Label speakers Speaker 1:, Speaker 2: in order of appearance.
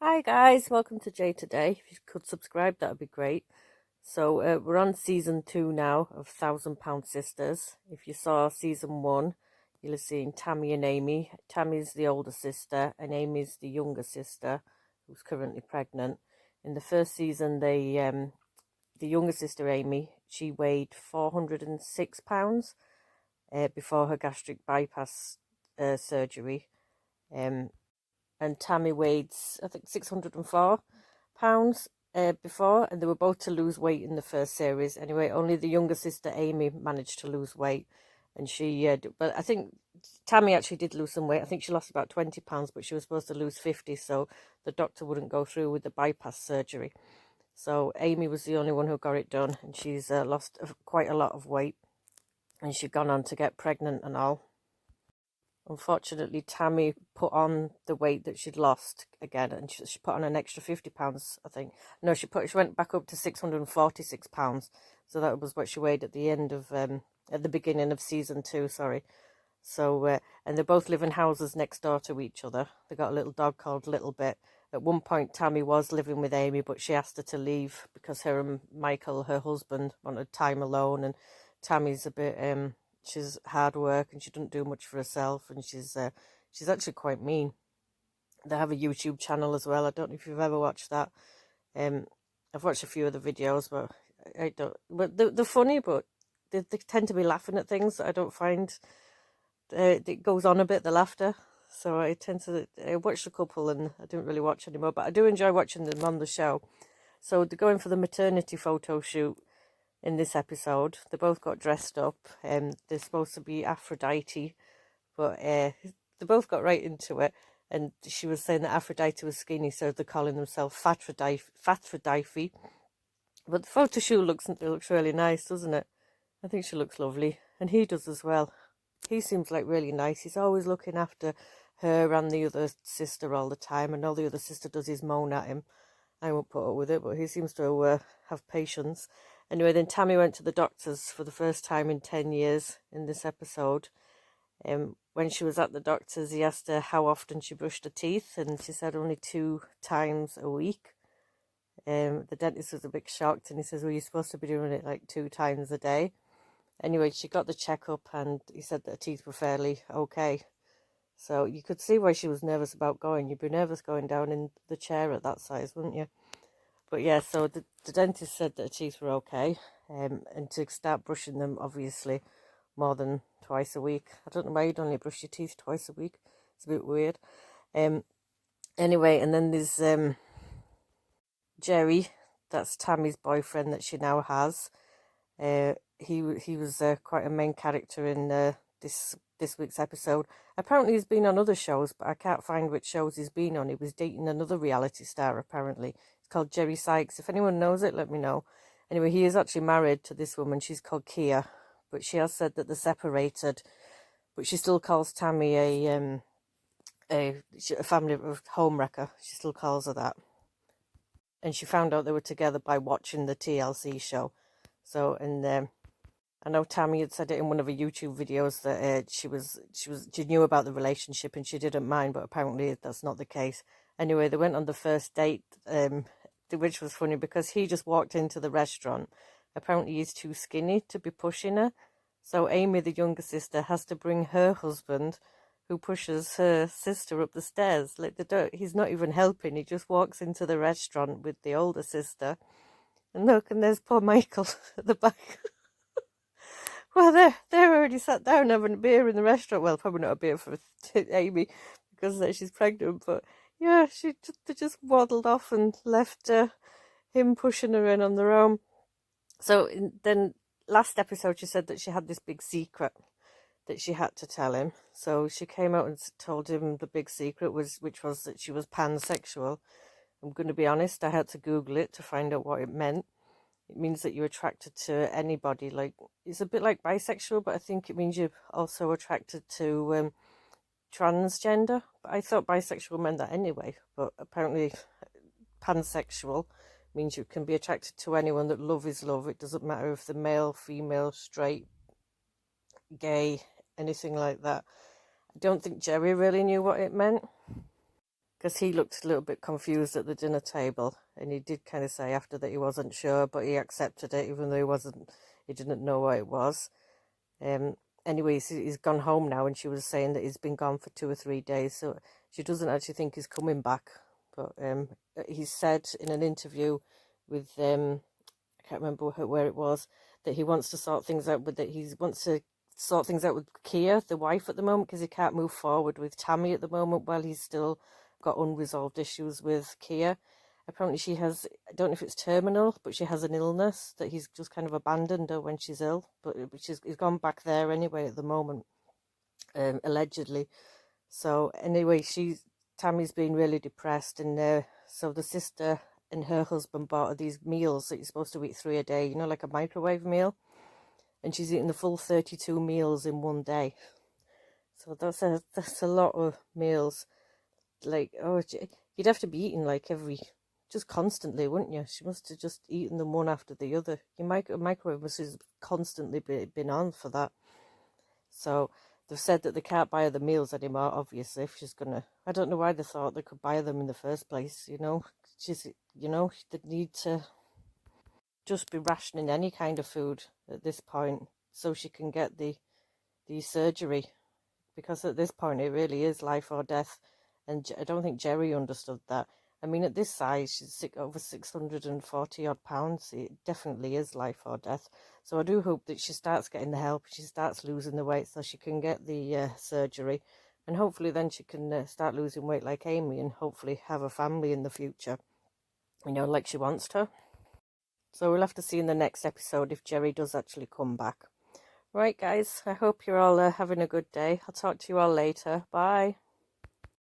Speaker 1: Hi guys, welcome to Jay Today. If you could subscribe, that would be great. So we're on season 2 now of £1,000 Sisters. If you saw season 1, you'll have seen Tammy and Amy. Tammy's the older sister and Amy's the younger sister who's currently pregnant. In the first season, the younger sister Amy, she weighed £406 before her gastric bypass surgery. And Tammy weighed, I think, £604 before, and they were both to lose weight in the first series. Anyway, only the younger sister Amy managed to lose weight, and but I think Tammy actually did lose some weight. I think she lost about £20, but she was supposed to lose 50, so the doctor wouldn't go through with the bypass surgery. So Amy was the only one who got it done, and she's lost quite a lot of weight, and she'd gone on to get pregnant and all. Unfortunately, Tammy put on the weight that she'd lost again, and she put on an extra £50, I think. No, she went back up to £646. So that was what she weighed at the beginning of season 2. Sorry. So and they both live in houses next door to each other. They got a little dog called Little Bit. At one point, Tammy was living with Amy, but she asked her to leave because her and Michael, her husband, wanted time alone, and Tammy's a bit she's hard work and she doesn't do much for herself, and she's actually quite mean. They have a YouTube channel as well. I don't know if you've ever watched that. I've watched a few of the videos, but I don't. But they're funny, but they tend to be laughing at things that I don't find. It goes on a bit, the laughter. So I watched a couple and I didn't really watch anymore, but I do enjoy watching them on the show. So they're going for the maternity photo shoot in this episode. They both got dressed up, and they're supposed to be Aphrodite, but they both got right into it. And she was saying that Aphrodite was skinny, so they're calling themselves Faphrodite. But the photo shoot looks really nice, doesn't it? I think she looks lovely, and he does as well. He seems like really nice. He's always looking after her and the other sister all the time, and all the other sister does is moan at him. I won't put up with it, but he seems to have patience. Anyway, then Tammy went to the doctors for the first time in 10 years in this episode. When she was at the doctor's, he asked her how often she brushed her teeth, and she said only 2 times a week. The dentist was a bit shocked, and he says, well, you're supposed to be doing it like 2 times a day. Anyway, she got the checkup, and he said that her teeth were fairly okay. So you could see why she was nervous about going. You'd be nervous going down in the chair at that size, wouldn't you? But yeah, so the dentist said that her teeth were okay, and to start brushing them, obviously, more than twice a week. I don't know why you'd only brush your teeth twice a week. It's a bit weird. Anyway, and then there's Jerry. That's Tammy's boyfriend that she now has. He was quite a main character in this week's episode. Apparently he's been on other shows, but I can't find which shows he's been on. He was dating another reality star, apparently. It's called Jerry Sykes. If anyone knows it, let me know. Anyway, he is actually married to this woman. She's called Kia, but she has said that they're separated, but she still calls Tammy a family home wrecker. She still calls her that. And she found out they were together by watching the TLC show. So, and I know Tammy had said it in one of her YouTube videos that she knew about the relationship and she didn't mind, but apparently that's not the case. Anyway, they went on the first date, which was funny because he just walked into the restaurant. Apparently he's too skinny to be pushing her. So Amy, the younger sister, has to bring her husband, who pushes her sister up the stairs. Like he's not even helping. He just walks into the restaurant with the older sister. And look, and there's poor Michael at the back. Well, they're already sat down having a beer in the restaurant. Well, probably not a beer for Amy because she's pregnant, but yeah, they just waddled off and left him pushing her in on their own. So then last episode she said that she had this big secret that she had to tell him. So she came out and told him the big secret which was that she was pansexual. I'm going to be honest, I had to Google it to find out what it meant. It means that you're attracted to anybody. Like, it's a bit like bisexual, but I think it means you're also attracted to transgender. But I thought bisexual meant that anyway. But apparently pansexual means you can be attracted to anyone, that love is love. It doesn't matter if they're male, female, straight, gay, anything like that. I don't think Jerry really knew what it meant. because he looked a little bit confused at the dinner table, and he did kind of say after that he wasn't sure, but he accepted it even though he didn't know what it was. Anyways, he's gone home now, and she was saying that he's been gone for 2 or 3 days, so she doesn't actually think he's coming back. But he said in an interview with I can't remember where it was, that he wants to sort things out with Kia, the wife, at the moment, because he can't move forward with Tammy at the moment while he's still got unresolved issues with Kia. Apparently she has, I don't know if it's terminal, but she has an illness that he's just kind of abandoned her when she's ill, but he's gone back there anyway at the moment, allegedly. So anyway, Tammy's been really depressed, and so the sister and her husband bought her these meals that you're supposed to eat 3 a day, like a microwave meal, and she's eating the full 32 meals in one day. So that's a lot of meals. Like, you'd have to be eating like just constantly, wouldn't you? She must have just eaten them one after the other. Your microwave must have constantly been on for that. So they've said that they can't buy her the meals anymore, obviously, if she's gonna. I don't know why they thought they could buy them in the first place, they need to just be rationing any kind of food at this point so she can get the surgery, because at this point it really is life or death, and I don't think Jerry understood that. I mean, at this size, she's over 640 odd pounds. It definitely is life or death. So I do hope that she starts getting the help, she starts losing the weight so she can get the surgery, and hopefully then she can start losing weight like Amy, and hopefully have a family in the future, like she wants to. So we'll have to see in the next episode if Jerry does actually come back. Right, guys, I hope you're all having a good day. I'll talk to you all later. Bye.